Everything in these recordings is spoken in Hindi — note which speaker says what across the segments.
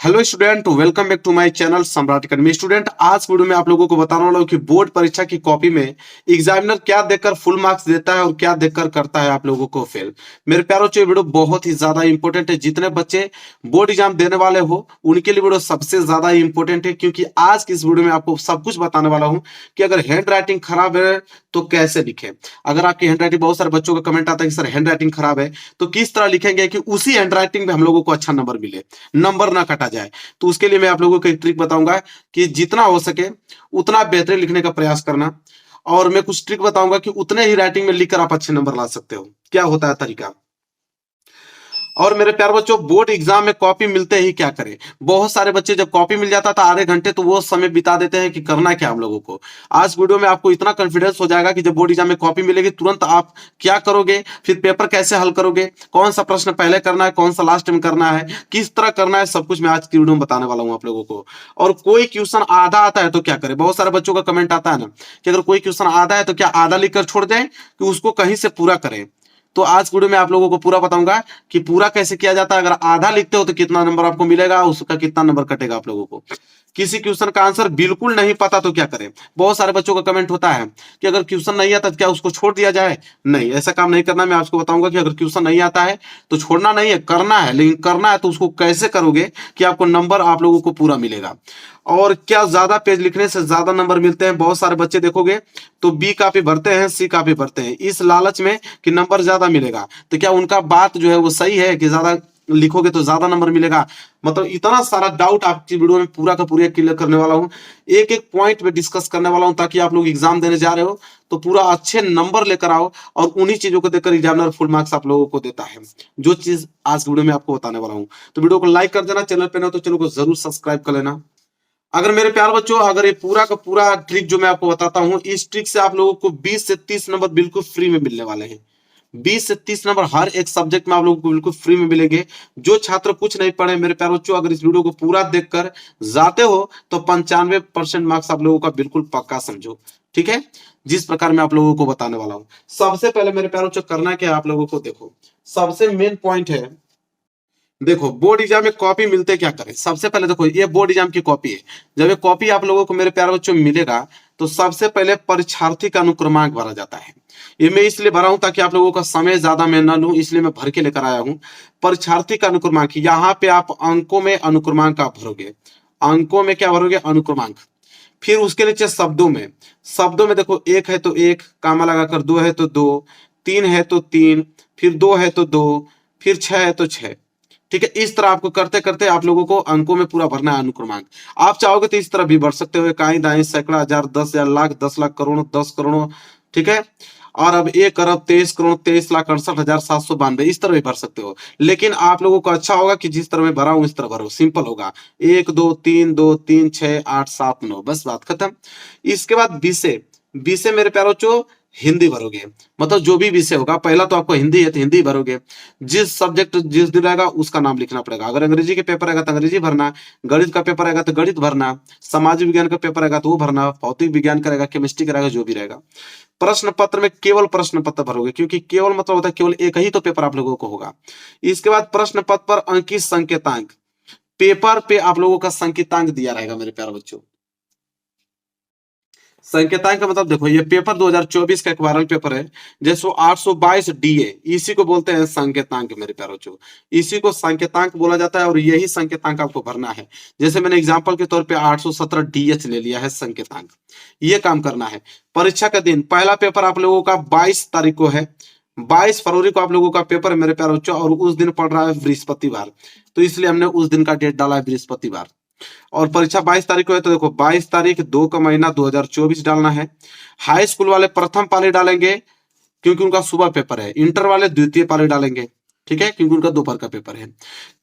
Speaker 1: Hello student, welcome back to my channel Samrat academy. Student, आज वीडियो में आप लोगों को बताने वाला हूँ कि बोर्ड परीक्षा की कॉपी में एग्जामिनर क्या देखकर फुल मार्क्स देता है और क्या देखकर करता है आप लोगों को फेल। मेरे प्यारों, ये वीडियो बहुत ही ज्यादा इंपॉर्टेंट है। जितने बच्चे बोर्ड एग्जाम देने वाले हो उनके लिए वीडियो सबसे ज्यादा इंपॉर्टेंट है, क्योंकि आज की इस वीडियो में आपको सब कुछ बताने वाला हूँ कि अगर हैंड राइटिंग खराब है तो कैसे लिखें। अगर आपकी हैंड राइटिंग, बहुत सारे बच्चों का कमेंट आता है कि सर हैंड राइटिंग खराब है, तो किस तरह लिखेंगे कि उसी हैंड राइटिंग में हम लोगों को अच्छा नंबर मिले, नंबर ना कटा जाए। तो उसके लिए मैं आप लोगों को एक ट्रिक बताऊंगा कि जितना हो सके उतना बेहतरीन लिखने का प्रयास करना, और मैं कुछ ट्रिक बताऊंगा कि उतने ही राइटिंग में लिखकर आप अच्छे नंबर ला सकते हो। क्या होता है तरीका। और मेरे प्यारे बच्चों, बोर्ड एग्जाम में कॉपी मिलते ही क्या करें। बहुत सारे बच्चे जब कॉपी मिल जाता था आधे घंटे तो वो समय बिता देते हैं कि करना क्या हम लोगों को। आज वीडियो में आपको इतना कॉन्फिडेंस हो जाएगा कि जब बोर्ड एग्जाम में कॉपी मिलेगी तुरंत आप क्या करोगे, फिर पेपर कैसे हल करोगे, कौन सा प्रश्न पहले करना है, कौन सा लास्ट में करना है, किस तरह करना है, सब कुछ मैं आज की वीडियो में बताने वाला हूं आप लोगों को। और कोई क्वेश्चन आधा आता है तो क्या करें। बहुत सारे बच्चों का कमेंट आता है ना कि अगर कोई क्वेश्चन आधा है तो क्या आधा लिखकर छोड़ दें कि उसको कहीं से पूरा करें। तो आज वीडियो में आप लोगों को पूरा बताऊंगा कि पूरा कैसे किया जाता है। अगर आधा लिखते हो तो कितना नंबर आपको मिलेगा, उसका कितना नंबर कटेगा आप लोगों को। किसी क्वेश्चन का आंसर बिल्कुल नहीं पता तो क्या करें। बहुत सारे बच्चों का कमेंट होता है कि अगर क्वेश्चन नहीं आता तो क्या उसको छोड़ दिया जाए। नहीं, ऐसा काम नहीं करना। मैं आपको बताऊंगा कि अगर क्वेश्चन नहीं आता है तो छोड़ना नहीं है, करना है। लेकिन करना है तो उसको कैसे करोगे कि आपको नंबर आप लोगों को पूरा मिलेगा। और क्या ज्यादा पेज लिखने से ज्यादा नंबर मिलते हैं। बहुत सारे बच्चे देखोगे तो बी कापी भरते हैं, सी कापी भरते हैं, इस लालच में कि नंबर ज्यादा मिलेगा। तो क्या उनका बात जो है वो सही है कि ज्यादा लिखोगे तो ज्यादा नंबर मिलेगा। मतलब इतना सारा डाउट आपकी वीडियो में पूरा का पूरा क्लियर करने वाला हूं। एक एक पॉइंट पे डिस्कस करने वाला हूं ताकि आप लोग एग्जाम देने जा रहे हो तो पूरा अच्छे नंबर लेकर आओ। और उन्हीं चीजों को देखकर एग्जामिनर फुल मार्क्स आप लोगों को देता है, जो चीज आज वीडियो में आपको बताने वाला हूं। तो वीडियो को लाइक कर देना, चैनल पे ना तो चैनल को जरूर सब्सक्राइब कर लेना। अगर मेरे प्यार बच्चों, अगर ये पूरा का पूरा ट्रिक जो मैं आपको बताता हूं, इस ट्रिक से आप लोगों को 20 से 30 नंबर बिल्कुल फ्री में मिलने वाले हैं। 20 से 30 नंबर हर एक सब्जेक्ट में आप लोगों को बिल्कुल फ्री में मिलेंगे। जो छात्र कुछ नहीं पढ़े मेरे प्यारे बच्चों, अगर इस वीडियो को पूरा देखकर जाते हो तो 95% मार्क्स आप लोगों का बिल्कुल पक्का समझो। ठीक है, जिस प्रकार मैं आप लोगों को बताने वाला हूं। सबसे पहले मेरे प्यारे बच्चों करना क्या है आप लोगों को, देखो सबसे मेन पॉइंट है। देखो बोर्ड एग्जाम में कॉपी मिलते क्या करें। सबसे पहले देखो ये बोर्ड एग्जाम की कॉपी है। जब ये कॉपी आप लोगों को मेरे प्यारे बच्चों मिलेगा तो सबसे पहले परीक्षार्थी का अनुक्रमांक भरा जाता है। ये मैं इसलिए भरा हूं ताकि आप लोगों का समय ज्यादा मैं न लूं, इसलिए मैं भर के लेकर आया हूं। परीक्षार्थी का अनुक्रमांक, यहाँ पे आप अंकों में अनुक्रमांक आप भरोगे। अंकों में क्या भरोगे, अनुक्रमांक। फिर उसके नीचे शब्दों में, शब्दों में देखो एक है तो एक कामा लगाकर, दो है तो दो, तीन है तो तीन, फिर दो है तो दो, फिर छह है तो छह। ठीक है, इस तरह आपको करते करते आप लोगों को अंकों में पूरा भरना है अनुक्रमांक। आप चाहोगे तो इस तरह भी भर सकते हो, इकाई दाई सैकड़ा हजार 10,000 लाख 10 लाख करोड़ 10 करोड़। ठीक है, और अब 1 अरब 23 करोड़ 23,68,792 इस तरह भी भर सकते हो। लेकिन आप लोगों को अच्छा होगा कि जिस तरह मैं भरा हूं इस तरह भरो, सिंपल होगा। 1 2 3 2 3 6 8 7 9, बस बात खत्म। इसके बाद विषय, विषय मेरे प्यारो चो हिंदी भरोगे। मतलब जो भी विषय होगा, पहला तो आपको हिंदी है तो हिंदी भरोगे। जिस सब्जेक्ट जिस दिन रहेगा उसका नाम लिखना पड़ेगा। अगर अंग्रेजी के पेपर आएगा तो अंग्रेजी भरना, गणित का पेपर आएगा तो गणित भरना, सामाजिक विज्ञान का पेपर आएगा तो वो भरना, भौतिक विज्ञान का रहेगा, केमिस्ट्री का रहेगा, जो भी रहेगा। प्रश्न पत्र में केवल प्रश्न पत्र भरोगे, क्योंकि केवल मतलब होता है केवल एक ही तो पेपर आप लोगों को होगा। इसके बाद प्रश्न पत्र पर अंकित संकेतांक, पेपर पे आप लोगों का संकेतांक दिया रहेगा मेरे प्यारे बच्चों। संकेतांक का मतलब देखो, ये पेपर 2024 का एक वायरल पेपर है, जैसे 822 डीए, इसी को बोलते हैं संकेतांक मेरे प्यारे बच्चों। इसी को संकेतांक बोला जाता है और यही संकेतांक आपको भरना है। जैसे मैंने एग्जांपल के तौर पे 817 डीएच ले लिया है संकेतांक, ये काम करना है। परीक्षा का दिन, पहला पेपर आप लोगों का 22 तारीख को है। 22 फरवरी को आप लोगों का पेपर है मेरे प्यारे बच्चों, और उस दिन पड़ रहा है बृहस्पतिवार, तो इसलिए हमने उस दिन का डेट डाला है बृहस्पतिवार। और परीक्षा 22 तारीख को है तो देखो 22 तारीख 2 का महीना 2024 डालना है। हाई स्कूल वाले प्रथम पाली डालेंगे क्योंकि उनका सुबह पेपर है। इंटर वाले द्वितीय पाली डालेंगे, ठीक है, क्योंकि उनका दोपहर का पेपर है।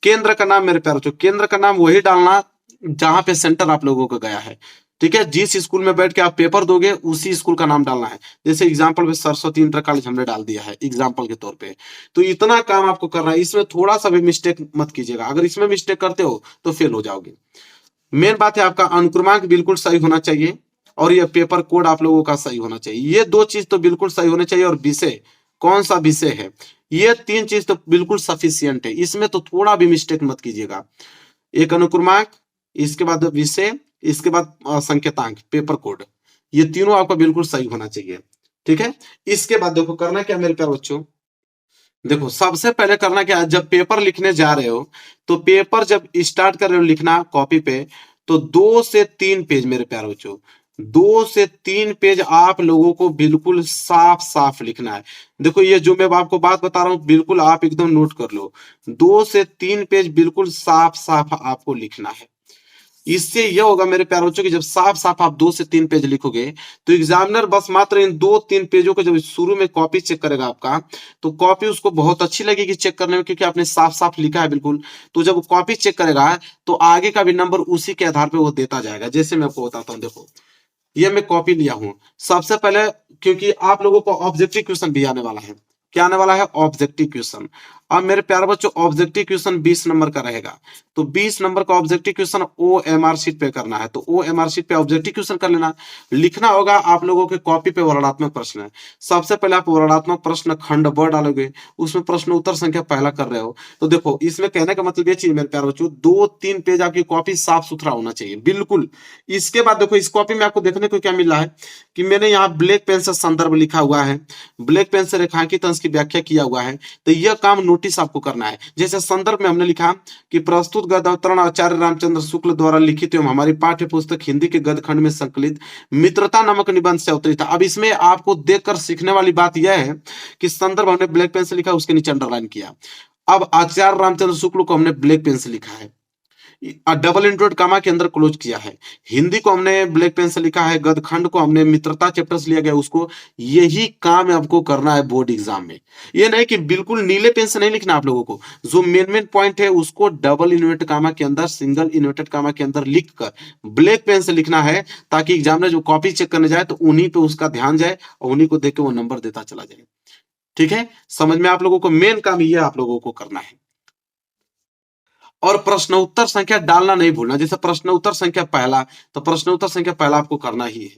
Speaker 1: केंद्र का नाम मेरे प्यारे बच्चों, केंद्र का नाम वही डालना जहां पे सेंटर आप लोगों का गया है। ठीक है, जिस स्कूल में बैठ के आप पेपर दोगे उसी स्कूल का नाम डालना है। जैसे एग्जाम्पल में सरस्वती इंटर कॉलेज हमने डाल दिया है एग्जाम्पल के तौर पे। तो इतना काम आपको करना है, इसमें थोड़ा सा भी मिस्टेक मत कीजिएगा। अगर इसमें मिस्टेक करते हो तो फेल हो जाओगे। मेन बात है आपका अनुक्रमांक बिल्कुल सही होना चाहिए और ये पेपर कोड आप लोगों का सही होना चाहिए। ये दो चीज तो बिल्कुल सही होने चाहिए। और विषय, कौन सा विषय है, ये तीन चीज तो बिल्कुल सफिशियंट है। इसमें तो थोड़ा भी मिस्टेक मत कीजिएगा। एक अनुक्रमांक, इसके बाद विषय, इसके बाद संकेतांक, पेपर कोड, ये तीनों आपका बिल्कुल सही होना चाहिए। ठीक है, इसके बाद देखो करना क्या मेरे प्यारे बच्चों, देखो सबसे पहले करना क्या है, जब पेपर लिखने जा रहे हो तो पेपर जब स्टार्ट कर रहे हो लिखना कॉपी पे, तो 2 से 3 पेज मेरे प्यारे बच्चों, 2 से 3 पेज आप लोगों को बिल्कुल साफ साफ लिखना है। देखो ये जो मैं आपको बात बता रहा हूं बिल्कुल आप एकदम नोट कर लो, 2 से 3 पेज बिल्कुल साफ साफ आपको लिखना है। इससे यह होगा मेरे प्यारे बच्चों कि जब साफ साफ आप 2 से 3 पेज लिखोगे तो एग्जामिनर बस मात्र इन 2-3 पेजों को जब शुरू में कॉपी चेक करेगा आपका, तो कॉपी उसको बहुत अच्छी लगेगी चेक करने में, क्योंकि आपने साफ साफ लिखा है बिल्कुल। तो जब वो कॉपी चेक करेगा तो आगे का भी नंबर उसी के आधार पर वो देता जाएगा। जैसे मैं आपको बताता हूँ, देखो ये मैं कॉपी लिया हूं सबसे पहले, क्योंकि आप लोगों को ऑब्जेक्टिव क्वेश्चन भी आने वाला है। क्या आने वाला है? Objective question. अब मेरे प्यारे बच्चों ऑब्जेक्टिव क्वेश्चन 20 नंबर का रहेगा, तो 20 नंबर का ऑब्जेक्टिव क्वेश्चन OMR शीट पे करना है, तो OMR शीट पे ऑब्जेक्टिव क्वेश्चन कर लेना। लिखना होगा आप लोगों के कॉपी पे वर्णनात्मक प्रश्न है। सबसे पहले आप वर्णनात्मक प्रश्न खंड ब डालोगे, उसमें प्रश्न उत्तर संख्या पहला कर रहे हो। तो देखो इसमें कहने का मतलब ये चाहिए मेरे प्यारे बच्चों, 2-3 पेज आपकी कॉपी साफ सुथरा होना चाहिए बिल्कुल। इसके बाद देखो इस कॉपी में आपको देखने को क्या मिल रहा है कि मैंने यहाँ ब्लैक पेन से संदर्भ लिखा हुआ है, ब्लैक पेन से रेखांकित अंश की व्याख्या किया हुआ है। तो यह काम नोटिस आपको करना है। जैसे संदर्भ में हमने लिखा कि प्रस्तुत गद्य अवतरण आचार्य रामचंद्र शुक्ल द्वारा लिखित एवं हमारी पाठ्य पुस्तक हिंदी के गद्य खंड में संकलित मित्रता नामक निबंध से अवतरित था। अब इसमें आपको देखकर सीखने वाली बात यह है कि संदर्भ हमने ब्लैक पेन से लिखा, उसके नीचे अंडरलाइन किया। अब आचार्य रामचंद्र शुक्ल को हमने ब्लैक पेन से लिखा है, डबल इंटरेड कामा के अंदर क्लोज किया है। हिंदी को हमने ब्लैक पेन से लिखा है, गद्य खंड को हमने मित्रता चैप्टर से लिया गया उसको। यही काम आपको करना है बोर्ड एग्जाम में। ये नहीं कि बिल्कुल नीले पेन से नहीं लिखना आप लोगों को, जो मेन पॉइंट है उसको डबल इन्वर्टेड कामा के अंदर, सिंगल इन्वर्टेड कामा के अंदर लिखकर ब्लैक पेन से लिखना है, ताकि एग्जामिनर जो कॉपी चेक करने जाए तो उन्हीं पे उसका ध्यान जाए और उन्हीं को देख के वो नंबर देता चला जाए। ठीक है, समझ में आप लोगों को मेन काम ये आप लोगों को करना है। और प्रश्न उत्तर संख्या डालना नहीं भूलना। जैसे प्रश्न उत्तर संख्या पहला, तो प्रश्न उत्तर संख्या पहला आपको करना ही है।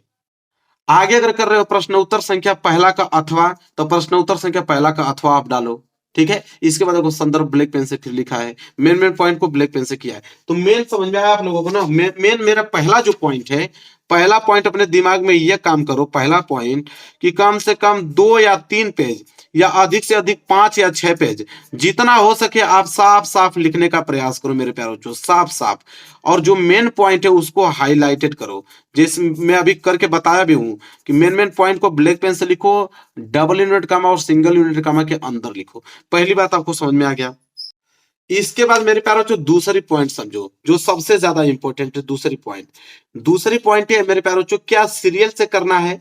Speaker 1: आगे अगर कर रहे हो प्रश्न उत्तर संख्या पहला का अथवा, तो प्रश्न उत्तर संख्या पहला का अथवा आप डालो। ठीक है, इसके बाद देखो संदर्भ ब्लैक पेन से फिर लिखा है, मेन पॉइंट को ब्लैक पेन से किया है। तो मेन समझ में आया आप लोगों को ना। मेन मेरा पहला जो पॉइंट है, पहला पॉइंट अपने दिमाग में यह काम करो, पहला पॉइंट कि कम से कम 2 या 3 पेज या अधिक से अधिक 5 या 6 पेज, जितना हो सके आप साफ साफ लिखने का प्रयास करो मेरे प्यारे बच्चों, साफ साफ। और जो मेन पॉइंट है उसको हाईलाइटेड करो, जैसे मैं अभी करके बताया भी हूं कि मेन पॉइंट को ब्लैक पेन से लिखो, डबल यूनिट कामा और सिंगल यूनिट कामा के अंदर लिखो। पहली बात आपको समझ में आ गया। इसके बाद मेरे प्यारे बच्चों दूसरी पॉइंट समझो, जो सबसे ज्यादा इंपॉर्टेंट है। दूसरी पॉइंट है मेरे प्यारे बच्चों, क्या सीरियल से करना है?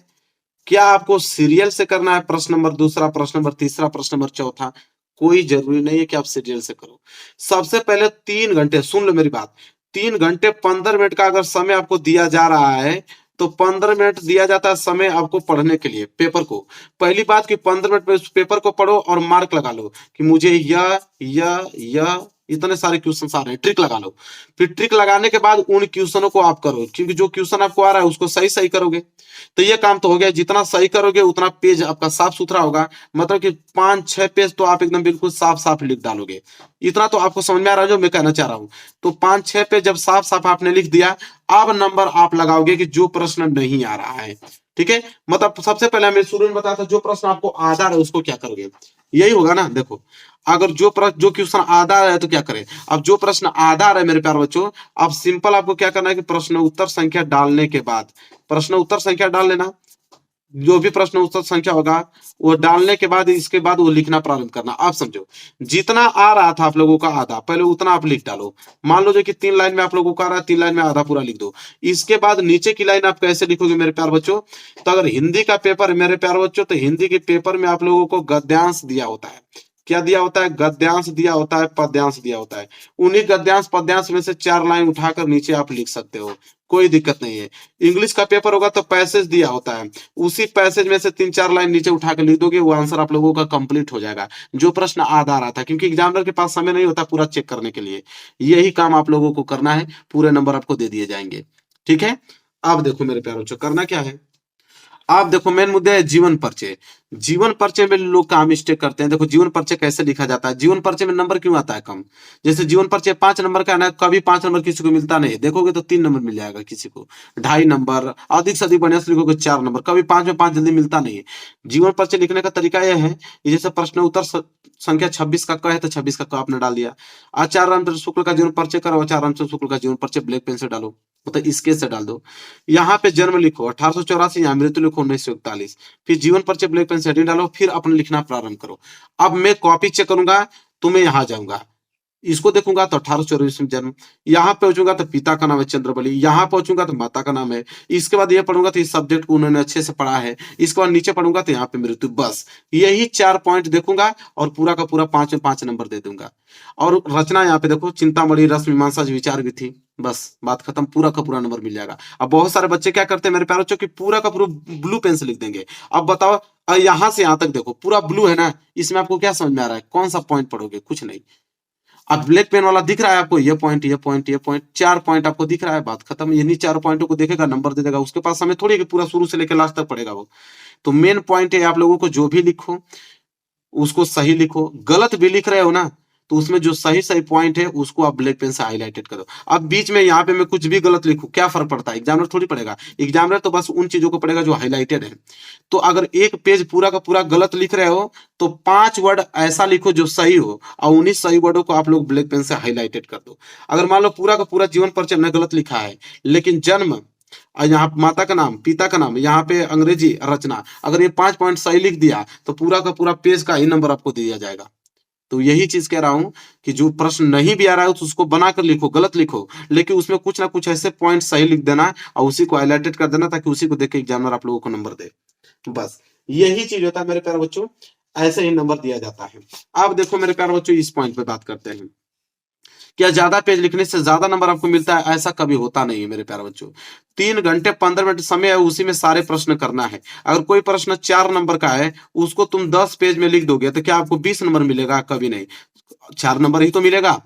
Speaker 1: क्या आपको सीरियल से करना है? प्रश्न नंबर दूसरा, प्रश्न नंबर तीसरा, प्रश्न नंबर चौथा, कोई जरूरी नहीं है कि आप सीरियल से करो। सबसे पहले 3 घंटे, सुन लो मेरी बात, 3 घंटे 15 मिनट का अगर समय आपको दिया जा रहा है, तो 15 मिनट दिया जाता है समय आपको पढ़ने के लिए पेपर को। पहली बात कि 15 मिनट में उस पेपर को पढ़ो और मार्क लगा लो कि मुझे यह इतने सारे क्वेश्चन आ रहे हैं, ट्रिक लगा लो। फिर ट्रिक लगाने के बाद उन क्वेश्चनों को आप करो, क्योंकि जो क्वेश्चन आपको आ रहा है उसको सही सही करोगे तो ये काम तो हो गया। जितना सही करोगे उतना पेज आपका साफ सुथरा होगा, मतलब कि 5-6 पेज तो आप एकदम बिल्कुल साफ साफ लिख डालोगे। इतना तो आपको समझ में आ रहा है जो मैं कहना चाह रहा हूं। तो 5-6 पेज जब साफ साफ आपने लिख दिया, अब नंबर आप लगाओगे कि जो प्रश्न नहीं आ रहा है। ठीक है, मतलब सबसे पहले हमें शुरू में बताया था जो प्रश्न आपको आधा है उसको क्या करोगे, यही होगा ना। देखो अगर जो क्वेश्चन आधा है तो क्या करें। अब जो प्रश्न आधा है मेरे प्यारे बच्चों, अब सिंपल आपको क्या करना है कि प्रश्न उत्तर संख्या डालने के बाद, प्रश्न उत्तर संख्या डाल लेना, जो भी प्रश्न उत्तर संख्या होगा वो डालने के बाद, इसके बाद वो लिखना प्रारंभ करना। आप समझो जितना आ रहा था आप लोगों का आधा, पहले उतना आप लिख डालो। मान लो जो कि 3 लाइन में आप लोगों का आ रहा है, 3 लाइन में आधा पूरा लिख दो। इसके बाद नीचे की लाइन आप कैसे लिखोगे मेरे प्यारे बच्चों, तो अगर हिंदी का पेपर है मेरे प्यारे बच्चों, तो हिंदी के पेपर में आप लोगों को गद्यांश दिया होता है। क्या दिया होता है? गद्यांश दिया होता है, पद्यांश दिया होता है। उन्हीं गद्यांश पद्यांश में से 4 लाइन उठाकर नीचे आप लिख सकते हो, कोई दिक्कत नहीं है। इंग्लिश का पेपर होगा तो पैसेज दिया होता है, उसी पैसेज में से 3-4 लाइन नीचे उठाकर लिख दोगे, वो आंसर आप लोगों का कंप्लीट हो जाएगा। जो प्रश्न आधा रहा था, क्योंकि एग्जामिनर के पास समय नहीं होता पूरा चेक करने के लिए, यही काम आप लोगों को करना है, पूरे नंबर आपको दे दिए जाएंगे। ठीक है, अब देखो मेरे प्यारे बच्चों करना क्या है। आप देखो मेन मुद्दा है जीवन परिचय। जीवन परिचय में लोग कहाँ मिस्टेक करते हैं। देखो जीवन परिचय कैसे लिखा जाता है, जीवन परिचय में नंबर क्यों आता है कम। जैसे जीवन परिचय 5 नंबर का है ना, कभी 5 नंबर किसी को मिलता नहीं है, देखोगे तो 3 नंबर मिल जाएगा किसी को, 2.5 नंबर, अधिक से अधिक बढ़िया से लिखोगे 4 नंबर, कभी 5 में 5 जल्दी मिलता नहीं है। जीवन परिचय लिखने का तरीका यह है कि जैसे प्रश्न उत्तर संख्या 26 का क है तो 26 का क आपने डाल दिया। आचार्य रामचंद्र शुक्ल का जीवन परिचय करो, आचार्य रामचंद्र शुक्ल का जीवन परिचय ब्लैक पेन से डालो, मतलब इसके से डाल दो। यहाँ पे जन्म लिखो 1884, यहाँ मृत्यु लिखो 1941, फिर जीवन परिचय ब्लैक पेन से हेडिंग डालो, फिर अपने लिखना प्रारंभ करो। अब मैं कॉपी चेक करूंगा तो मैं यहाँ जाऊंगा, इसको देखूंगा तो 1884 में जन्म, यहाँ पहुंचूंगा तो पिता का नाम है चंद्रबली, यहाँ पहुंचूंगा तो माता का नाम है, इसके बाद ये पढ़ूंगा तो इस सब्जेक्ट को उन्होंने अच्छे से पढ़ा है, इसके बाद नीचे पढ़ूंगा तो यहाँ पे मृत्यु, बस यही 4 पॉइंट देखूंगा और पूरा का पूरा 5 में 5 नंबर दे दूंगा। और रचना यहाँ पे देखो, चिंतामणि, रस, मीमांसा, विचार भी थी, बस बात खत्म, पूरा का पूरा नंबर मिल जाएगा। अब बहुत सारे बच्चे क्या करते हैं मेरे प्यारे बच्चों की, पूरा का पूरा ब्लू पेन से लिख देंगे। अब बताओ यहाँ से यहाँ तक देखो पूरा ब्लू है ना, इसमें आपको क्या समझ में आ रहा है, कौन सा पॉइंट पढ़ोगे, कुछ नहीं। अब ब्लैक पेन वाला दिख रहा है आपको, ये पॉइंट ये पॉइंट ये पॉइंट, 4 पॉइंट आपको दिख रहा है, बात खत्म। इन्हीं 4 पॉइंटों को देखेगा नंबर दे देगा, उसके पास समय थोड़ी है कि पूरा शुरू से लेकर लास्ट तक पढ़ेगा वो। तो मेन पॉइंट है आप लोगों को जो भी लिखो उसको सही लिखो, गलत भी लिख रहे हो ना तो उसमें जो सही सही पॉइंट है उसको आप ब्लैक पेन से हाईलाइटेड करो। अब बीच में यहाँ पे मैं कुछ भी गलत लिखूं क्या फर्क पड़ता है, एग्जामिनर थोड़ी पड़ेगा, एग्जामिनर तो बस उन चीजों को पढ़ेगा जो हाईलाइटेड है। तो अगर एक पेज पूरा का पूरा गलत लिख रहे हो तो 5 वर्ड ऐसा लिखो जो सही हो, और उन्हीं सही वर्डों को आप लोग ब्लैक पेन से हाईलाइटेड कर दो। अगर मान लो पूरा का पूरा जीवन परिचय हमने गलत लिखा है, लेकिन जन्म और यहाँ माता का नाम, पिता का नाम, यहाँ पे अंग्रेजी रचना, अगर ये 5 पॉइंट सही लिख दिया तो पूरा का पूरा पेज का ही नंबर आपको दिया जाएगा। तो यही चीज कह रहा हूं कि जो प्रश्न नहीं भी आ रहा है तो उसको बनाकर लिखो, गलत लिखो, लेकिन उसमें कुछ ना कुछ ऐसे पॉइंट सही लिख देना और उसी को हाईलाइटेड कर देना, ताकि उसी को देख के एग्जामिनर आप लोगों को नंबर दे। बस यही चीज होता है मेरे प्यारे बच्चों, ऐसे ही नंबर दिया जाता है। अब देखो मेरे प्यारे बच्चों, इस पॉइंट पे बात करते हैं, क्या ज्यादा पेज लिखने से ज्यादा नंबर आपको मिलता है? ऐसा कभी होता नहीं है मेरे प्यारे बच्चों। 3 घंटे 15 मिनट समय है, उसी में सारे प्रश्न करना है। अगर कोई प्रश्न 4 नंबर का है, उसको तुम 10 पेज में लिख दोगे तो क्या आपको 20 नंबर मिलेगा? कभी नहीं, 4 नंबर ही तो मिलेगा।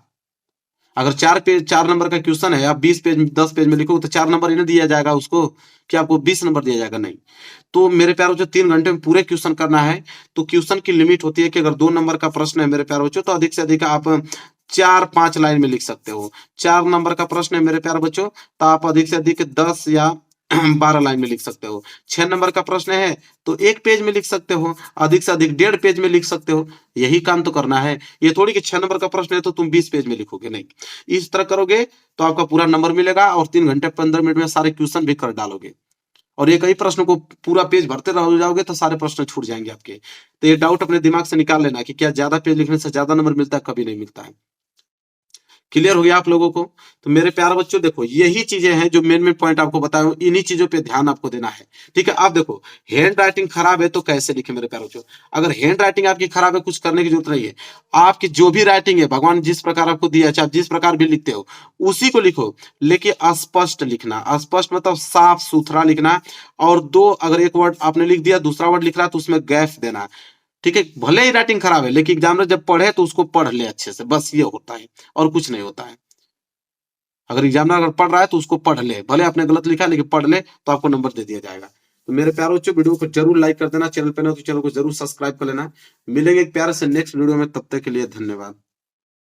Speaker 1: अगर 4 नंबर का क्वेश्चन है, आप 20 पेज 10 पेज में लिखोगे तो 4 नंबर ही ना दिया जाएगा उसको, क्या आपको 20 नंबर दिया जाएगा? नहीं। तो मेरे प्यारों जो 3 घंटे में पूरे क्वेश्चन करना है, तो क्वेश्चन की लिमिट होती है कि अगर 2 नंबर का प्रश्न है मेरे प्यारे बच्चों तो अधिक से अधिक आप 4-5 लाइन में लिख सकते हो। 4 नंबर का प्रश्न है मेरे प्यारे बच्चों तो आप अधिक से अधिक 10 या 12 लाइन में लिख सकते हो। 6 नंबर का प्रश्न है तो 1 पेज में लिख सकते हो, अधिक से अधिक 1.5 पेज में लिख सकते हो। यही काम तो करना है, ये थोड़ी कि 6 नंबर का प्रश्न है तो तुम 20 पेज में लिखोगे, नहीं। इस तरह करोगे तो आपका पूरा नंबर मिलेगा और 3 घंटे 15 मिनट में सारे क्वेश्चन भी कर डालोगे। और एक ही प्रश्न को पूरा पेज भरते रह जाओगे तो सारे प्रश्न छूट जाएंगे आपके। तो ये डाउट अपने दिमाग से निकाल लेना कि क्या ज्यादा पेज लिखने से ज्यादा नंबर मिलता है? कभी नहीं मिलता है। क्लियर हो गया आप लोगों को? तो मेरे प्यारे बच्चों देखो, यही चीजें हैं जो मेन पॉइंट आपको बताया, इन्हीं चीजों पे ध्यान आपको देना है, ठीक है। आप देखो हैंड राइटिंग खराब है तो कैसे लिखे मेरे प्यारे बच्चों? अगर हैंड राइटिंग आपकी खराब है, कुछ करने की जरूरत नहीं है। आपकी जो भी राइटिंग है, भगवान जिस प्रकार आपको दिया है, आप जिस प्रकार भी लिखते हो उसी को लिखो, लेकिन स्पष्ट लिखना। स्पष्ट मतलब साफ सुथरा लिखना। और अगर एक वर्ड आपने लिख दिया, दूसरा वर्ड लिख रहा तो उसमें गैप देना, ठीक है। भले ही राइटिंग खराब है लेकिन एग्जामिनर जब पढ़े तो उसको पढ़ ले अच्छे से, बस ये होता है और कुछ नहीं होता है। अगर एग्जामिनर अगर पढ़ रहा है तो उसको पढ़ ले, भले आपने गलत लिखा लेकिन पढ़ ले तो आपको नंबर दे दिया जाएगा। तो मेरे प्यारे बच्चों, वीडियो को जरूर लाइक कर देना, चैनल पे ना तो चैनल को जरूर सब्सक्राइब कर लेना। मिलेंगे एक प्यारे से नेक्स्ट वीडियो में, तब तक के लिए धन्यवाद।